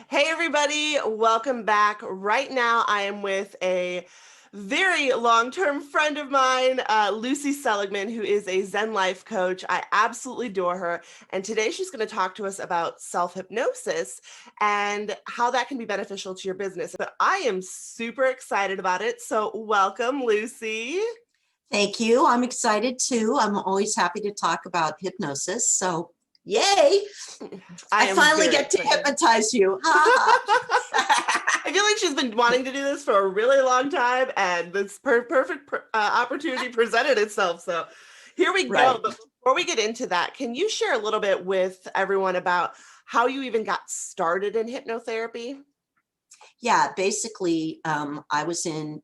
Hey, everybody, welcome back. Right now, I am with a very long-term friend of mine, Lucy Seligman, who is a Zen life coach. I absolutely adore her. And today she's going to talk to us about self-hypnosis and how that can be beneficial to your business. But I am super excited about it. So welcome, Lucy. Thank you. I'm excited too. I'm always happy to talk about hypnosis. So, yay! I I am finally very get to excited. hypnotize you. I feel like she's been wanting to do this for a really long time, and this perfect opportunity presented itself. So here we go. Right. But before we get into that, can you share a little bit with everyone about how you even got started in hypnotherapy? Yeah, basically, I was in,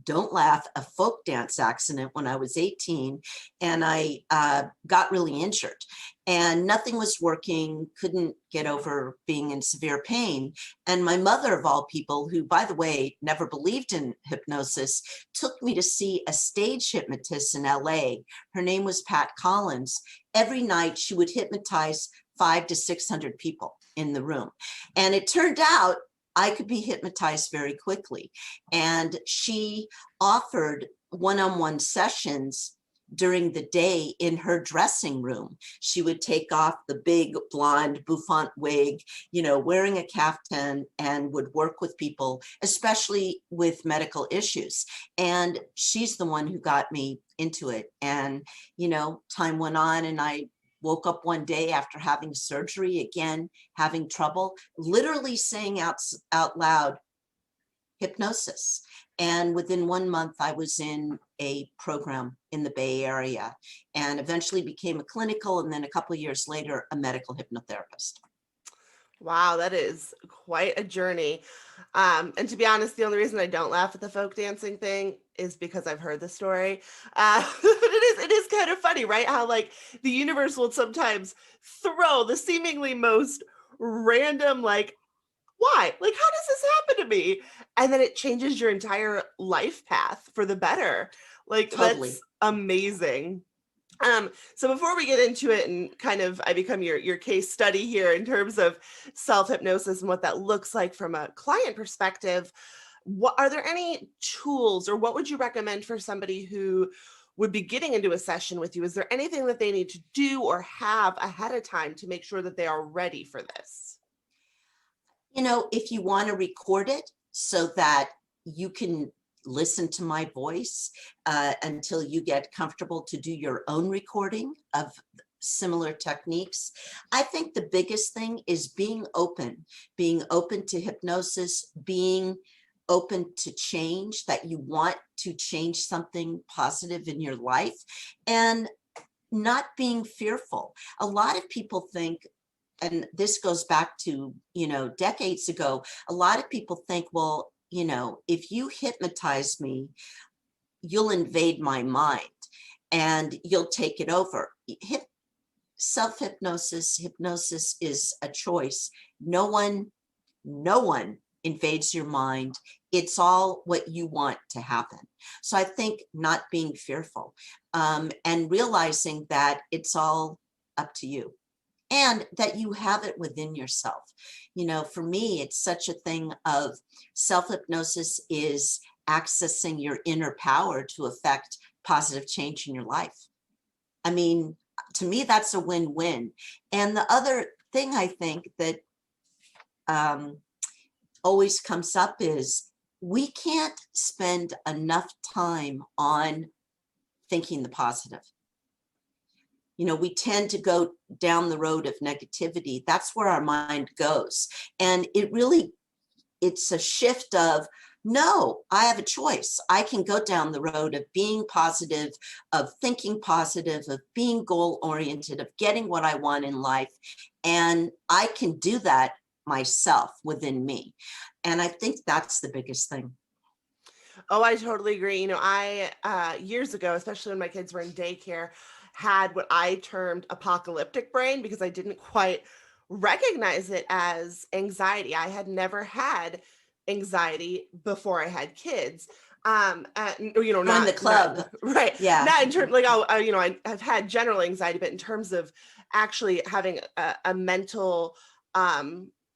don't laugh, a folk dance accident when I was 18, and I got really injured, and nothing was working, couldn't get over being in severe pain. And my mother, of all people, who, by the way, never believed in hypnosis, took me to see a stage hypnotist in LA. Her name was Pat Collins. Every night she would hypnotize 500 to 600 people in the room. And it turned out I could be hypnotized very quickly. And she offered one-on-one sessions during the day in her dressing room. She would take off the big blonde bouffant wig, wearing a caftan, and would work with people, especially with medical issues. And she's the one who got me into it. And, time went on, and I woke up one day after having surgery, again, having trouble, literally saying out loud, hypnosis. And within 1 month, I was in a program in the Bay Area and eventually became a clinical, and then a couple of years later, a medical hypnotherapist. Wow, that is quite a journey. And to be honest, the only reason I don't laugh at the folk dancing thing is because I've heard the story. But it is kind of funny, right? How like the universe will sometimes throw the seemingly most random, like, why? Like, how does this happen to me? And then it changes your entire life path for the better. Like, that's Totally. amazing. So before we get into it and kind of I become your case study here in terms of self-hypnosis and what that looks like from a client perspective, what are there any tools or what would you recommend for somebody who would be getting into a session with you? Is there anything that they need to do or have ahead of time to make sure that they are ready for this? If you want to record it so that you can listen to my voice until you get comfortable to do your own recording of similar techniques. I think the biggest thing is being open to hypnosis, being open to change, that you want to change something positive in your life, and not being fearful. A lot of people think, and this goes back to, decades ago, a lot of people think, well, if you hypnotize me, you'll invade my mind and you'll take it over. Hypnosis is a choice. No one invades your mind. It's all what you want to happen. So I think not being fearful, and realizing that it's all up to you, and that you have it within yourself. For me, it's such a thing of self-hypnosis is accessing your inner power to affect positive change in your life. I mean, to me, that's a win-win. And the other thing I think that always comes up is we can't spend enough time on thinking the positive. We tend to go down the road of negativity. That's where our mind goes. And it's a shift of, no, I have a choice. I can go down the road of being positive, of thinking positive, of being goal-oriented, of getting what I want in life. And I can do that myself within me. And I think that's the biggest thing. Oh, I totally agree. I years ago, especially when my kids were in daycare, had what I termed apocalyptic brain because I didn't quite recognize it as anxiety. I had never had anxiety before I had kids. Join the Not club. right. Yeah. Not in terms like I've had general anxiety, but in terms of actually having a mental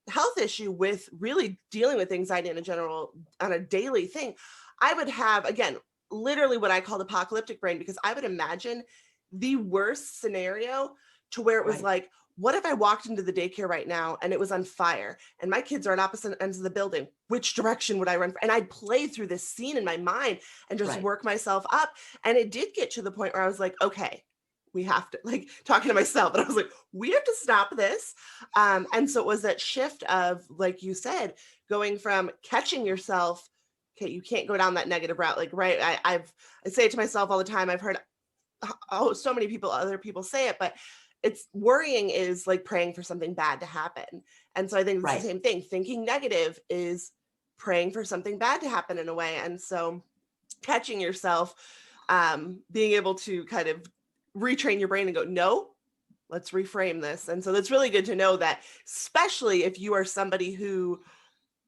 health issue with really dealing with anxiety in a general, on a daily thing, I would have, again, literally what I called apocalyptic brain, because I would imagine the worst scenario to where it was Right. like, what if I walked into the daycare right now and it was on fire and my kids are on opposite ends of the building? Which direction would I run for? And I'd play through this scene in my mind and just Right. work myself up. And it did get to the point where I was like, okay, we have to, like, talking to myself, and I was like, we have to stop this. And so it was that shift of, like you said, going from catching yourself. Okay, you can't go down that negative route. Like, right. I say it to myself all the time. I've heard, oh, so many people, other people say it, but it's worrying is like praying for something bad to happen. And so I think it's the Right. same thing. Thinking negative is praying for something bad to happen in a way. And so catching yourself, being able to kind of retrain your brain and go, no, let's reframe this. And so that's really good to know that, especially if you are somebody who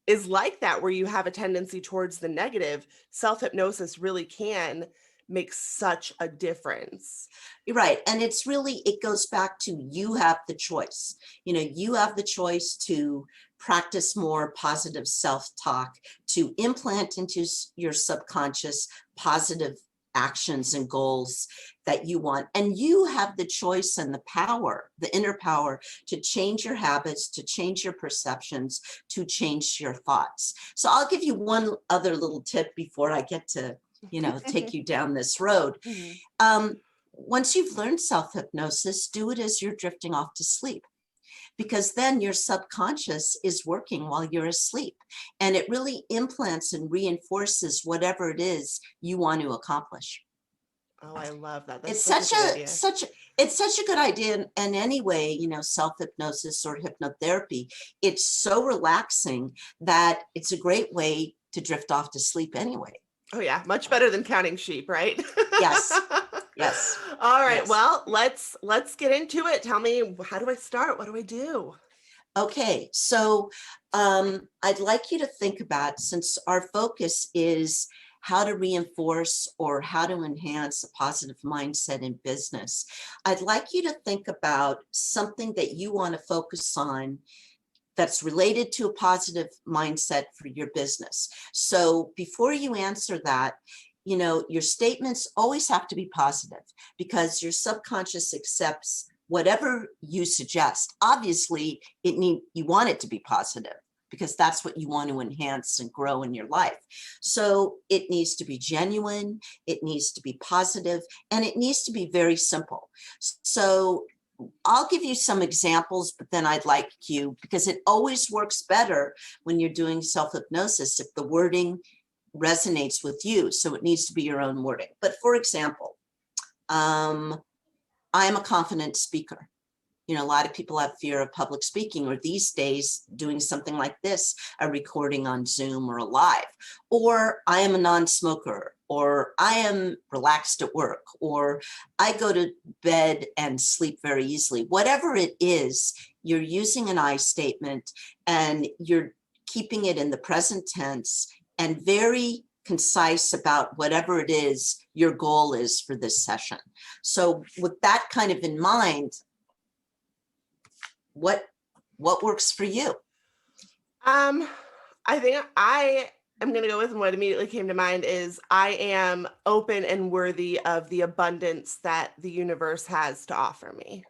is like that, where you have a tendency towards the negative, self-hypnosis really can make such a difference. Right. And it's really, it goes back to, you have the choice. You know, you have the choice to practice more positive self-talk, to implant into your subconscious positive actions and goals that you want. And you have the choice and the power, the inner power, to change your habits, to change your perceptions, to change your thoughts. So I'll give you one other little tip before I get to, you know, take you down this road. Mhm. Once you've learned self-hypnosis, do it as you're drifting off to sleep, because then your subconscious is working while you're asleep, and it really implants and reinforces whatever it is you want to accomplish. Oh, I love that. That's It's such a such good a idea. it's such a good idea. And anyway, you know, self-hypnosis or hypnotherapy, it's so relaxing that it's a great way to drift off to sleep anyway. Oh yeah, much better than counting sheep, right? Yes, yes, All right, yes. well, let's get into it. Tell me, how do I start? What do I do? Okay, so I'd like you to think about, since our focus is how to reinforce or how to enhance a positive mindset in business, I'd like you to think about something that you want to focus on that's related to a positive mindset for your business. So before you answer that, you know, your statements always have to be positive, because your subconscious accepts whatever you suggest. Obviously, you want it to be positive, because that's what you want to enhance and grow in your life. So it needs to be genuine, it needs to be positive, and it needs to be very simple. So I'll give you some examples, but then I'd like you, because it always works better when you're doing self-hypnosis if the wording resonates with you. So it needs to be your own wording. But for example, I am a confident speaker. You know, a lot of people have fear of public speaking, or these days doing something like this, a recording on Zoom or a live. Or I am a non-smoker, or I am relaxed at work, or I go to bed and sleep very easily. Whatever it is, you're using an I statement and you're keeping it in the present tense and very concise about whatever it is your goal is for this session. So with that kind of in mind, what works for you? Um, I think I am going to go with, and what immediately came to mind is, I am open and worthy of the abundance that the universe has to offer me.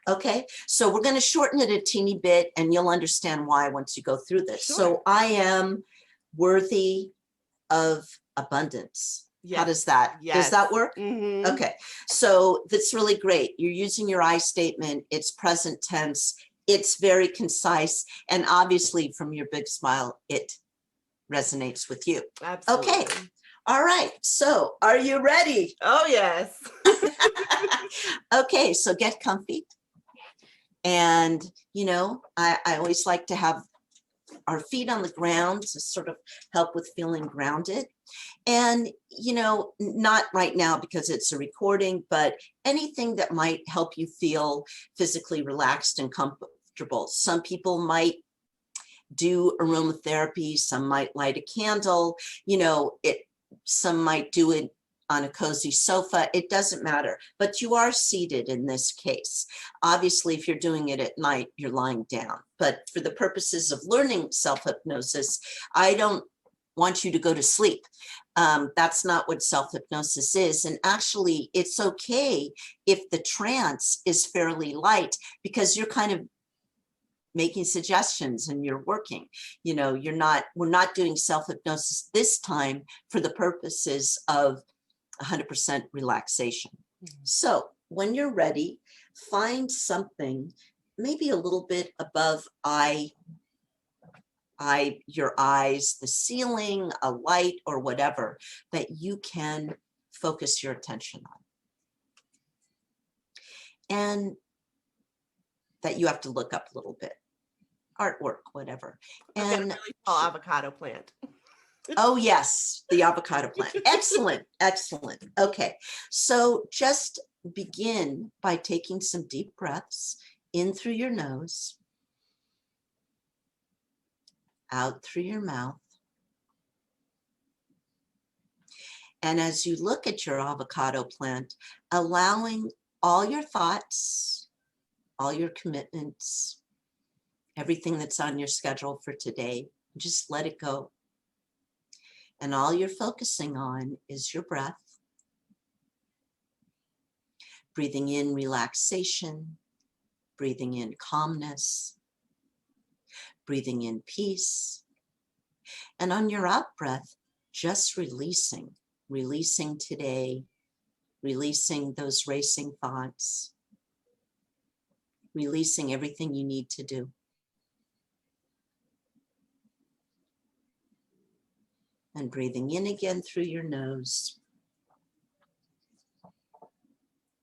Okay, so we're going to shorten it a teeny bit and you'll understand why once you go through this. Sure. So I am worthy of abundance. How does that, does that work? Mm-hmm. Okay, so that's really great. You're using your I statement, it's present tense, it's very concise, and obviously from your big smile, it resonates with you. Absolutely. Okay, all right, so are you ready? Oh, yes. Okay, so get comfy. And, you know, I always like to have our feet on the ground to sort of help with feeling grounded. And, you know, not right now because it's a recording, but anything that might help you feel physically relaxed and comfortable. Some people might do aromatherapy, some might light a candle, you know, some might do it on a cozy sofa, it doesn't matter, but you are seated in this case. Obviously, if you're doing it at night, you're lying down. But for the purposes of learning self-hypnosis, I don't want you to go to sleep. That's not what self-hypnosis is. And actually, it's okay if the trance is fairly light, because you're kind of making suggestions and you're working. You know, we're not doing self-hypnosis this time for the purposes of 100% relaxation. So when you're ready, find something maybe a little bit above your eyes, the ceiling, a light or whatever that you can focus your attention on. And that you have to look up a little bit. Artwork, whatever. And a really tall avocado plant. Oh, yes, the avocado plant. Excellent, excellent. Okay, so just begin by taking some deep breaths in through your nose, out through your mouth. And as you look at your avocado plant, allowing all your thoughts, all your commitments, everything that's on your schedule for today, just let it go. And all you're focusing on is your breath. Breathing in relaxation, breathing in calmness, breathing in peace. And on your out breath, just releasing today, releasing those racing thoughts, releasing everything you need to do. And breathing in again through your nose.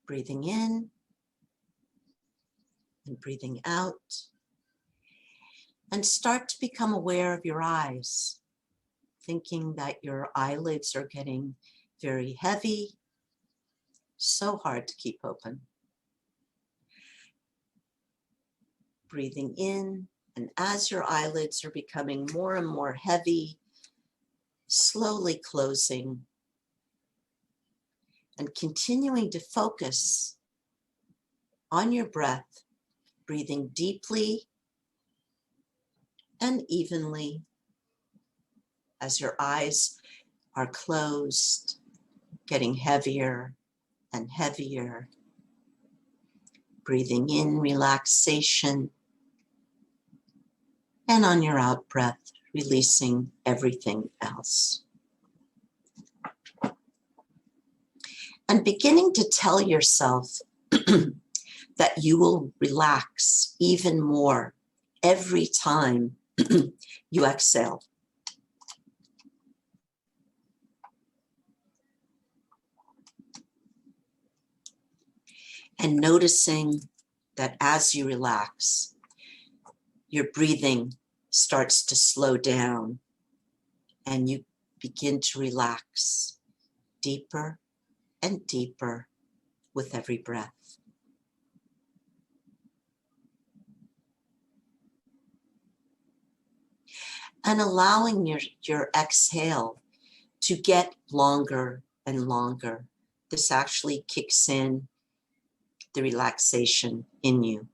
Breathing in and breathing out. And start to become aware of your eyes, thinking that your eyelids are getting very heavy, so hard to keep open. Breathing in, and as your eyelids are becoming more and more heavy, slowly closing and continuing to focus on your breath, breathing deeply and evenly as your eyes are closed, getting heavier and heavier. Breathing in relaxation, and on your out breath, releasing everything else. And beginning to tell yourself that you will relax even more every time you exhale. And noticing that as you relax, your breathing starts to slow down and you begin to relax deeper and deeper with every breath. And allowing your exhale to get longer and longer. This actually kicks in the relaxation in you.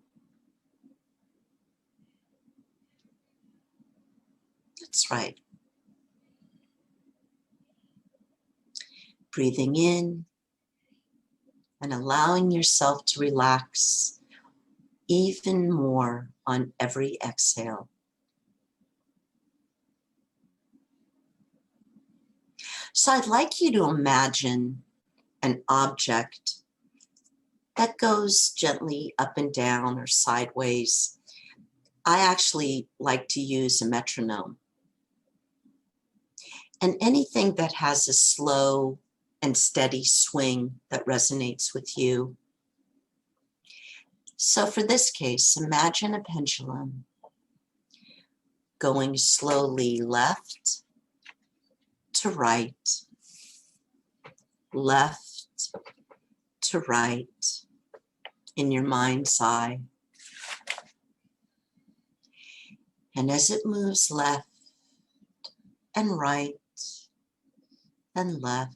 That's right. Breathing in and allowing yourself to relax even more on every exhale. So I'd like you to imagine an object that goes gently up and down or sideways. I actually like to use a metronome. And anything that has a slow and steady swing that resonates with you. So for this case, imagine a pendulum going slowly left to right, left to right in your mind's eye. And as it moves left and right and left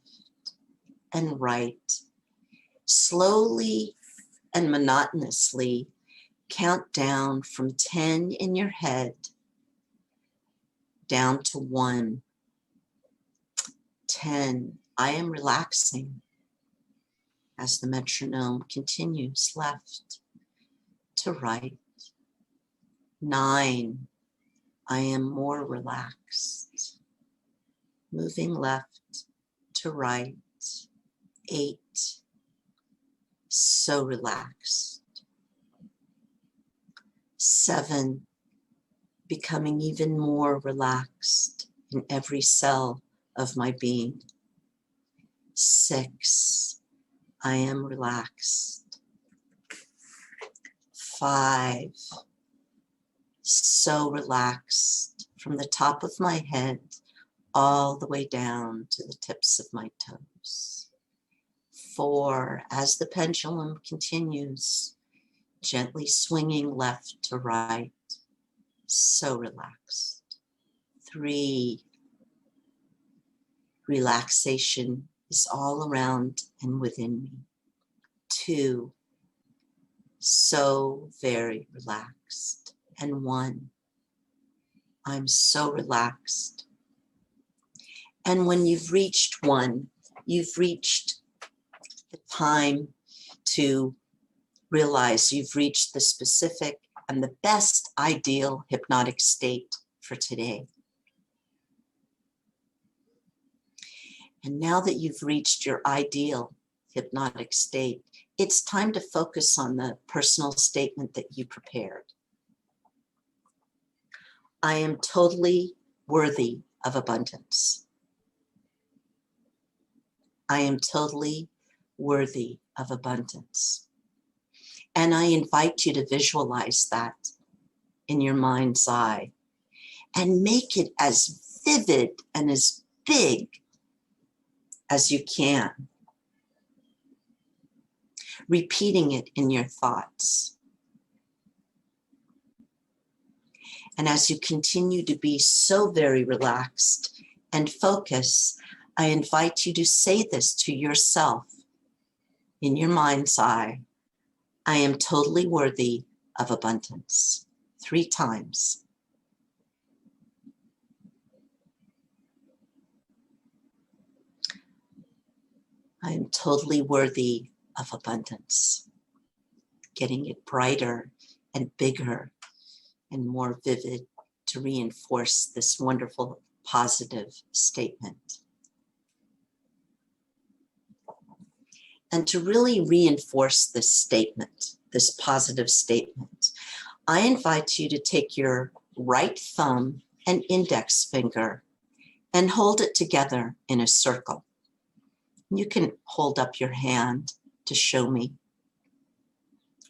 and right. Slowly and monotonously count down from 10 in your head down to 1. 10. I am relaxing as the metronome continues left to right. 9. I am more relaxed, moving left to right. 8. So relaxed. 7. Becoming even more relaxed in every cell of my being. 6. I am relaxed. 5. So relaxed from the top of my head all the way down to the tips of my toes. 4. As the pendulum continues, gently swinging left to right, so relaxed. 3. Relaxation is all around and within me. 2. So very relaxed. And 1. I'm so relaxed. And when you've reached 1, you've reached the time to realize you've reached the specific and the best ideal hypnotic state for today. And now that you've reached your ideal hypnotic state, it's time to focus on the personal statement that you prepared. I am totally worthy of abundance. I am totally worthy of abundance. And I invite you to visualize that in your mind's eye and make it as vivid and as big as you can, repeating it in your thoughts. And as you continue to be so very relaxed and focused, I invite you to say this to yourself in your mind's eye. I am totally worthy of abundance. 3 times. I am totally worthy of abundance. Getting it brighter and bigger and more vivid to reinforce this wonderful positive statement. And to really reinforce this statement, this positive statement, I invite you to take your right thumb and index finger and hold it together in a circle. You can hold up your hand to show me.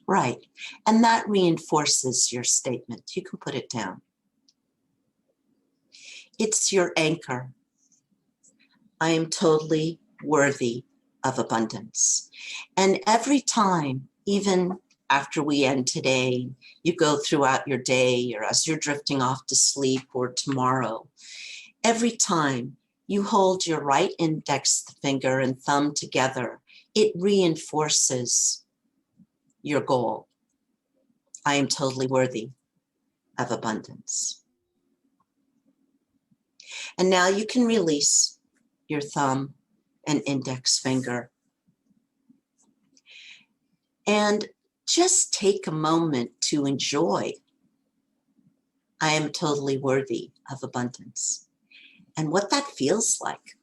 Right. And that reinforces your statement. You can put it down. It's your anchor. I am totally worthy of abundance. And every time, even after we end today, you go throughout your day or as you're drifting off to sleep or tomorrow, every time you hold your right index finger and thumb together, it reinforces your goal. I am totally worthy of abundance. And now you can release your thumb and index finger. And just take a moment to enjoy. I am totally worthy of abundance. And what that feels like.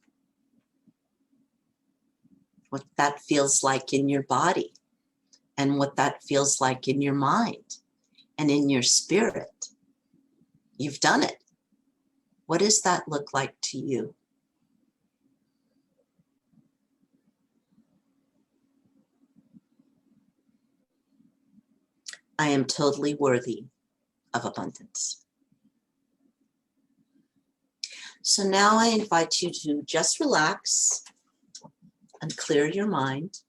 What that feels like in your body. And what that feels like in your mind and in your spirit. You've done it. What does that look like to you? I am totally worthy of abundance. So now I invite you to just relax and clear your mind,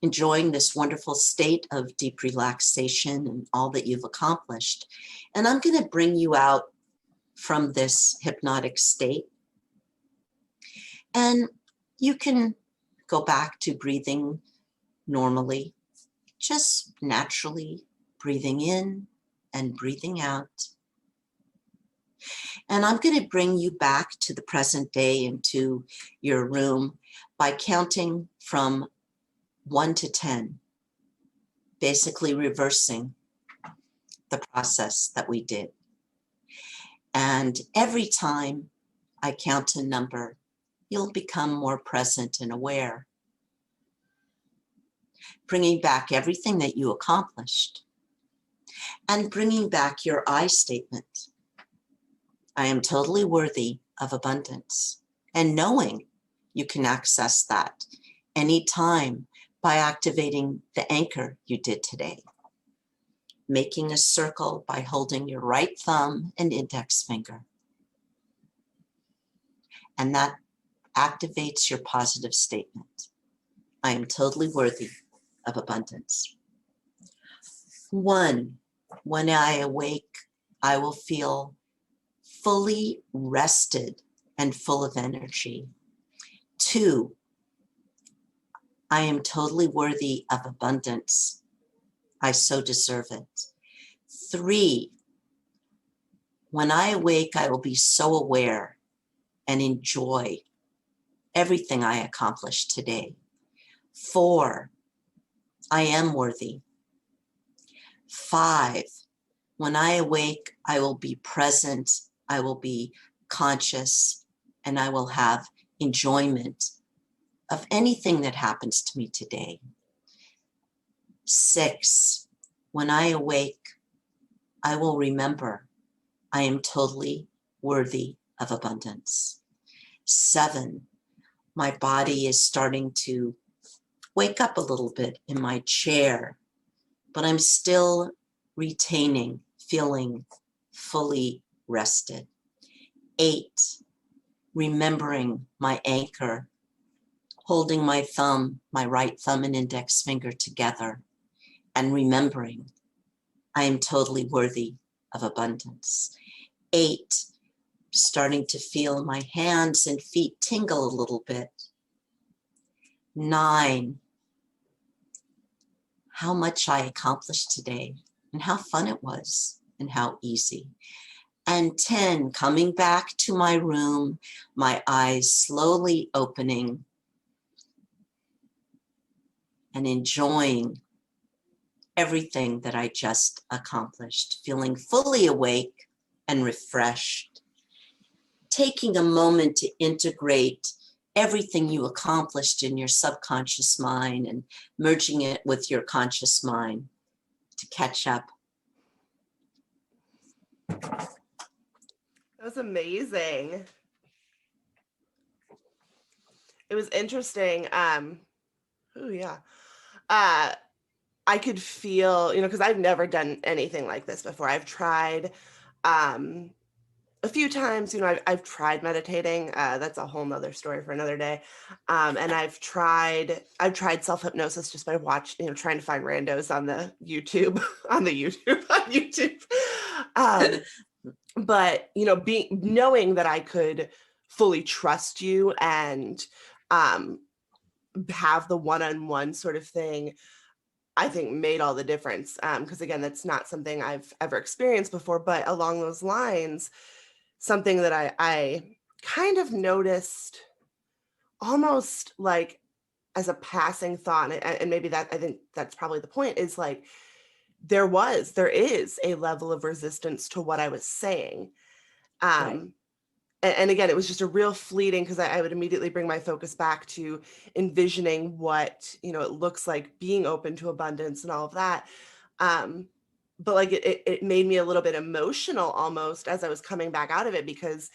enjoying this wonderful state of deep relaxation and all that you've accomplished. And I'm going to bring you out from this hypnotic state. And you can go back to breathing normally, just naturally breathing in and breathing out. And I'm going to bring you back to the present day into your room by counting from 1 to 10, basically reversing the process that we did. And every time I count a number, you'll become more present and aware, bringing back everything that you accomplished and bringing back your I statement. I am totally worthy of abundance, and knowing you can access that anytime by activating the anchor you did today. Making a circle by holding your right thumb and index finger. And that activates your positive statement. I am totally worthy of abundance. 1, when I awake, I will feel fully rested and full of energy. 2, I am totally worthy of abundance. I so deserve it. 3, when I awake, I will be so aware and enjoy everything I accomplished today. 4, I am worthy. 5, when I awake, I will be present, I will be conscious, and I will have enjoyment of anything that happens to me today. 6, when I awake, I will remember I am totally worthy of abundance. 7, my body is starting to wake up a little bit in my chair, but I'm still retaining, feeling fully rested. 8, remembering my anchor, holding my thumb, my right thumb and index finger together, and remembering I am totally worthy of abundance. 8, starting to feel my hands and feet tingle a little bit. 9, how much I accomplished today and how fun it was and how easy. And 10, coming back to my room, my eyes slowly opening and enjoying everything that I just accomplished, feeling fully awake and refreshed, taking a moment to integrate everything you accomplished in your subconscious mind and merging it with your conscious mind to catch up. That was amazing. It was interesting. Oh yeah. I could feel, because I've never done anything like this before. I've tried a few times, I've tried meditating. That's a whole nother story for another day. And I've tried self-hypnosis just by trying to find randos on the YouTube, on YouTube. But, knowing that I could fully trust you and have the one-on-one sort of thing, I think made all the difference. Because again, that's not something I've ever experienced before, but along those lines, something that I kind of noticed almost like as a passing thought, and maybe that, I think that's probably the point, is like, there is a level of resistance to what I was saying. Right. And again, it was just a real fleeting, because I would immediately bring my focus back to envisioning what, it looks like being open to abundance and all of that. But like it made me a little bit emotional almost as I was coming back out of it, because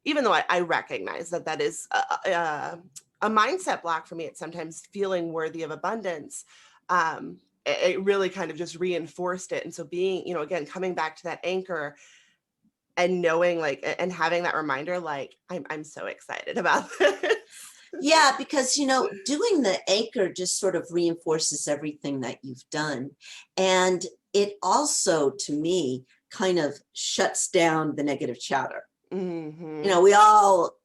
even though I recognize that is a mindset block for me, it's sometimes feeling worthy of abundance. It really kind of just reinforced it. And so being, again, coming back to that anchor and knowing and having that reminder, like, I'm so excited about this. Yeah, because, doing the anchor just sort of reinforces everything that you've done. And it also, to me, kind of shuts down the negative chatter. Mm-hmm. We all,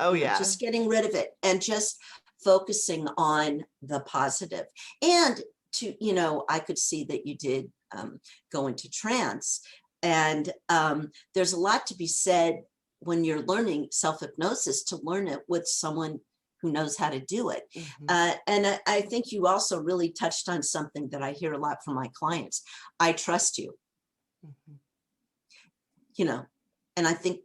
Oh yeah. Just getting rid of it and just focusing on the positive. And to, I could see that you did go into trance. And there's a lot to be said when you're learning self-hypnosis, to learn it with someone who knows how to do it. And I think you also really touched on something that I hear a lot from my clients. I trust you. And I think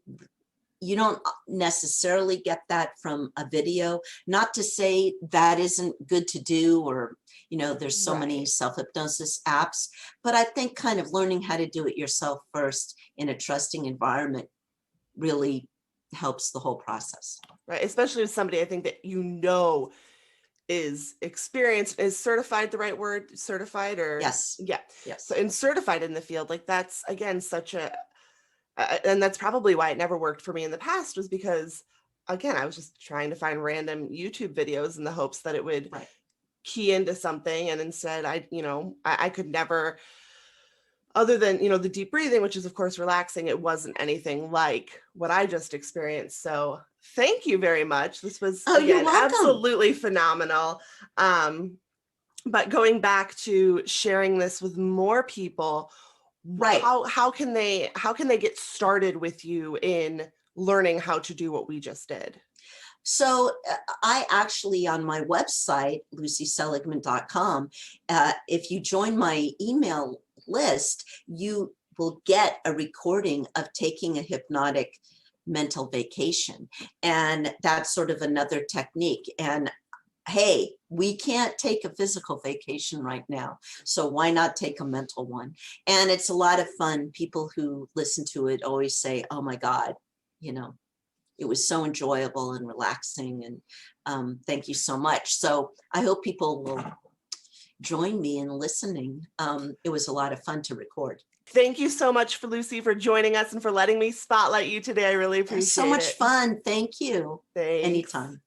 you don't necessarily get that from a video. Not to say that isn't good to do, or, there's so many self-hypnosis apps, but I think kind of learning how to do it yourself first in a trusting environment really helps the whole process. Right. Especially with somebody, I think that, is experienced, is certified the right word, certified, or Yes. Yeah. Yes. So, and certified in the field, like that's, again, such a, and that's probably why it never worked for me in the past, was because, again, I was just trying to find random YouTube videos in the hopes that it would key into something. And instead I could never, other than, the deep breathing, which is of course relaxing, it wasn't anything like what I just experienced. So thank you very much. This was, you're welcome. Absolutely phenomenal. But going back to sharing this with more people, how can they get started with you in learning how to do what we just did? So I actually, on my website, lucyseligman.com, if you join my email list, you will get a recording of taking a hypnotic mental vacation. And that's sort of another technique. And hey, we can't take a physical vacation right now, so why not take a mental one? And it's a lot of fun. People who listen to it always say, oh my God, it was so enjoyable and relaxing, and thank you so much. So I hope people will join me in listening. It was a lot of fun to record. Thank you so much, Lucy, for joining us and for letting me spotlight you today. I really appreciate it. So much fun. Thank you. Thanks. Anytime.